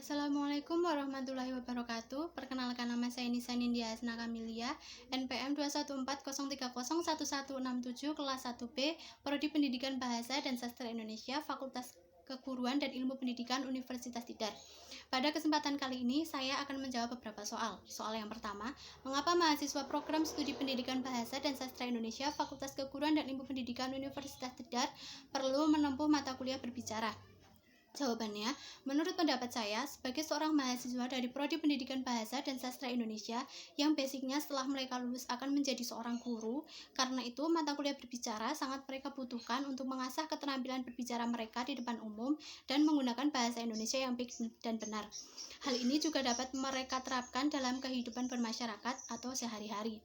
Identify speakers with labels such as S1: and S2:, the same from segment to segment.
S1: Assalamualaikum warahmatullahi wabarakatuh. Perkenalkan, nama saya Nisa Nindya Asna Kamilia, NPM 21403011167, kelas 1B, Prodi Pendidikan Bahasa dan Sastra Indonesia, Fakultas Keguruan dan Ilmu Pendidikan Universitas Tidar. Pada kesempatan kali ini, saya akan menjawab beberapa soal. Soal yang pertama, mengapa mahasiswa program studi pendidikan bahasa dan sastra Indonesia, Fakultas Keguruan dan Ilmu Pendidikan Universitas Tidar perlu menempuh mata kuliah berbicara? Jawabannya, menurut pendapat saya, sebagai seorang mahasiswa dari Prodi Pendidikan Bahasa dan Sastra Indonesia yang basicnya setelah mereka lulus akan menjadi seorang guru, karena itu mata kuliah berbicara sangat mereka butuhkan untuk mengasah keterampilan berbicara mereka di depan umum dan menggunakan bahasa Indonesia yang baik dan benar. Hal ini juga dapat mereka terapkan dalam kehidupan bermasyarakat atau sehari-hari.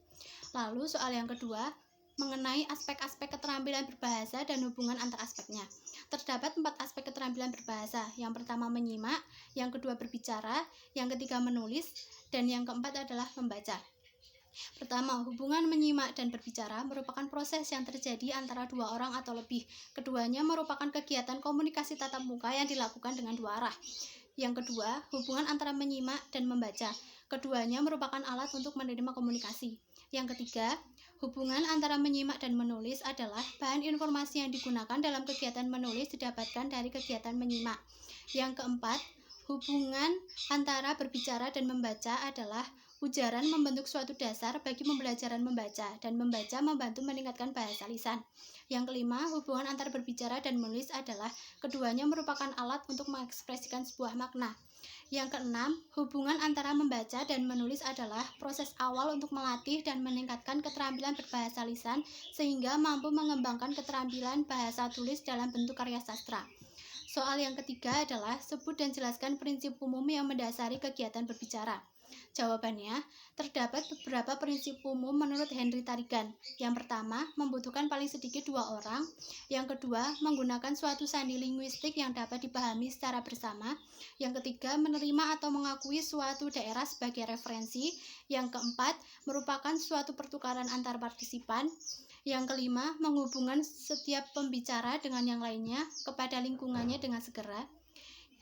S1: Lalu soal yang kedua, mengenai aspek-aspek keterampilan berbahasa dan hubungan antar aspeknya. Terdapat 4 aspek keterampilan berbahasa. Yang pertama menyimak, yang kedua berbicara, yang ketiga menulis, dan yang keempat adalah membaca. Pertama, hubungan menyimak dan berbicara merupakan proses yang terjadi antara dua orang atau lebih. Keduanya merupakan kegiatan komunikasi tatap muka yang dilakukan dengan dua arah. Yang kedua, hubungan antara menyimak dan membaca. Keduanya merupakan alat untuk menerima komunikasi. Yang ketiga, hubungan antara menyimak dan menulis adalah bahan informasi yang digunakan dalam kegiatan menulis didapatkan dari kegiatan menyimak. Yang keempat, hubungan antara berbicara dan membaca adalah ujaran membentuk suatu dasar bagi pembelajaran membaca, dan membaca membantu meningkatkan bahasa lisan. Yang kelima, hubungan antara berbicara dan menulis adalah keduanya merupakan alat untuk mengekspresikan sebuah makna. Yang keenam, hubungan antara membaca dan menulis adalah proses awal untuk melatih dan meningkatkan keterampilan berbahasa lisan sehingga mampu mengembangkan keterampilan bahasa tulis dalam bentuk karya sastra. Soal yang ketiga adalah sebut dan jelaskan prinsip umum yang mendasari kegiatan berbicara. Jawabannya, terdapat beberapa prinsip umum menurut Henry Tarigan. Yang pertama, membutuhkan paling sedikit 2 orang. Yang kedua, menggunakan suatu sandi linguistik yang dapat dipahami secara bersama. Yang ketiga, menerima atau mengakui suatu daerah sebagai referensi. Yang keempat, merupakan suatu pertukaran antar partisipan. Yang kelima, menghubungkan setiap pembicara dengan yang lainnya kepada lingkungannya dengan segera.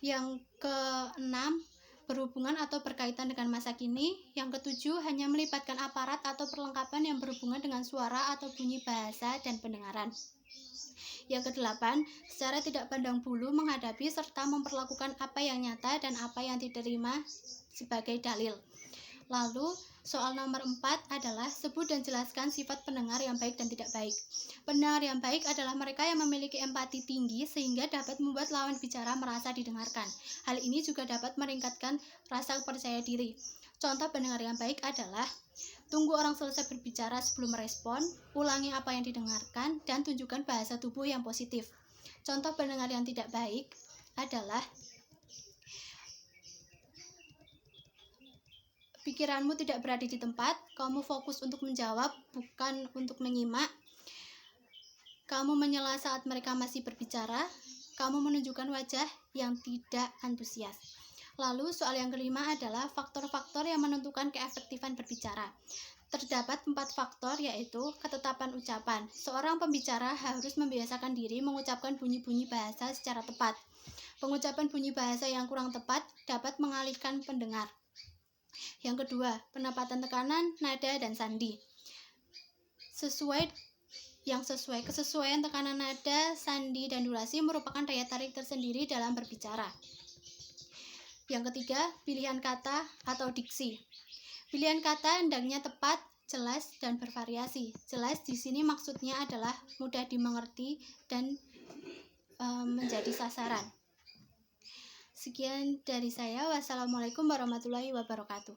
S1: Yang keenam, berhubungan atau berkaitan dengan masa kini. Yang ketujuh, hanya melibatkan aparat atau perlengkapan yang berhubungan dengan suara atau bunyi bahasa dan pendengaran. Yang kedelapan, secara tidak pandang bulu menghadapi serta memperlakukan apa yang nyata dan apa yang diterima sebagai dalil. Lalu, soal nomor 4 adalah sebut dan jelaskan sifat pendengar yang baik dan tidak baik. Pendengar yang baik adalah mereka yang memiliki empati tinggi sehingga dapat membuat lawan bicara merasa didengarkan. Hal ini juga dapat meningkatkan rasa percaya diri. Contoh pendengar yang baik adalah tunggu orang selesai berbicara sebelum merespon, ulangi apa yang didengarkan, dan tunjukkan bahasa tubuh yang positif. Contoh pendengar yang tidak baik adalah pikiranmu tidak berada di tempat, kamu fokus untuk menjawab, bukan untuk menyimak. Kamu menyela saat mereka masih berbicara. Kamu menunjukkan wajah yang tidak antusias. Lalu soal yang kelima adalah faktor-faktor yang menentukan keefektifan berbicara. Terdapat 4 faktor, yaitu ketetapan ucapan. Seorang pembicara harus membiasakan diri mengucapkan bunyi-bunyi bahasa secara tepat. Pengucapan bunyi bahasa yang kurang tepat dapat mengalihkan pendengar. Yang kedua, penempatan tekanan, nada, dan sandi. Kesesuaian tekanan nada, sandi, dan durasi merupakan daya tarik tersendiri dalam berbicara. Yang ketiga, pilihan kata atau diksi. Pilihan kata hendaknya tepat, jelas, dan bervariasi. Jelas di sini maksudnya adalah mudah dimengerti dan menjadi sasaran. Sekian dari saya. Wassalamualaikum warahmatullahi wabarakatuh.